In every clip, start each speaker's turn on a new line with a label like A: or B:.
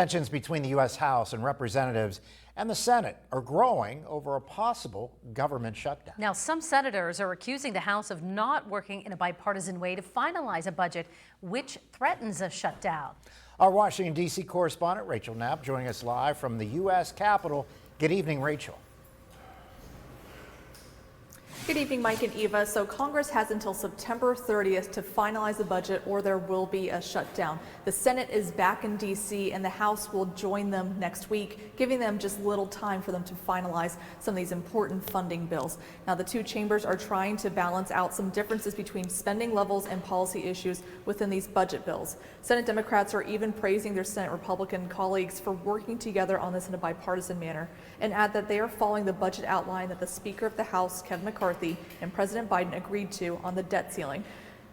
A: Tensions between the U.S. House and Representatives and the Senate are growing over a possible government shutdown.
B: Now, some senators are accusing the House of not working in a bipartisan way to finalize a budget, which threatens a shutdown.
A: Our Washington, D.C. correspondent Rachel Knapp joining us live from the U.S. Capitol. Good evening, Rachel.
C: Good evening, Mike and Eva. So Congress has until September 30th to finalize the budget or there will be a shutdown. The Senate is back in D.C. and the House will join them next week, giving them just little time for them to finalize some of these important funding bills. Now, the two chambers are trying to balance out some differences between spending levels and policy issues within these budget bills. Senate Democrats are even praising their Senate Republican colleagues for working together on this in a bipartisan manner and add that they are following the budget outline that the Speaker of the House, Kevin McCarthy, and President Biden agreed to on the debt ceiling.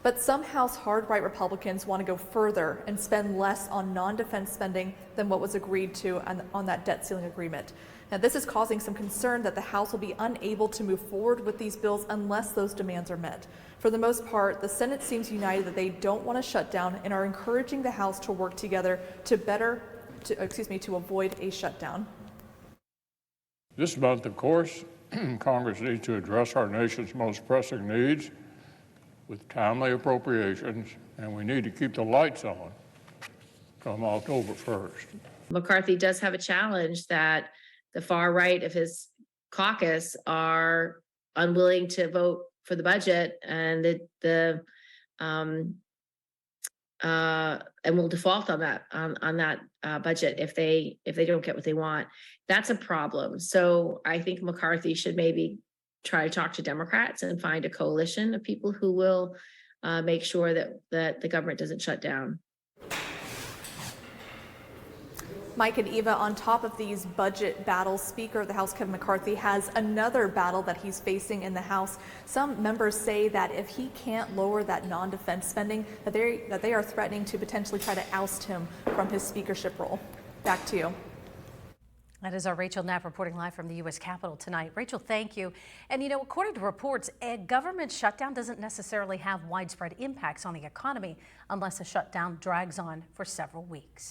C: But some House hard-right Republicans want to go further and spend less on non-defense spending than what was agreed to on that debt ceiling agreement. Now, this is causing some concern that the House will be unable to move forward with these bills unless those demands are met. For the most part, the Senate seems united that they don't want to shut down and are encouraging the House to work together to avoid a shutdown.
D: This month, of course, Congress needs to address our nation's most pressing needs with timely appropriations, and we need to keep the lights on from October 1st.
E: McCarthy does have a challenge that the far right of his caucus are unwilling to vote for the budget, and and will default on that budget if they don't get what they want. That's a problem. So I think McCarthy should maybe try to talk to Democrats and find a coalition of people who will make sure that the government doesn't shut down.
C: Mike and Eva, on top of these budget battles, Speaker of the House Kevin McCarthy has another battle that he's facing in the House. Some members say that if he can't lower that non-defense spending, that they are threatening to potentially try to oust him from his speakership role. Back to you.
B: That is our Rachel Knapp reporting live from the U.S. Capitol tonight. Rachel, thank you. And you know, according to reports, a government shutdown doesn't necessarily have widespread impacts on the economy unless a shutdown drags on for several weeks.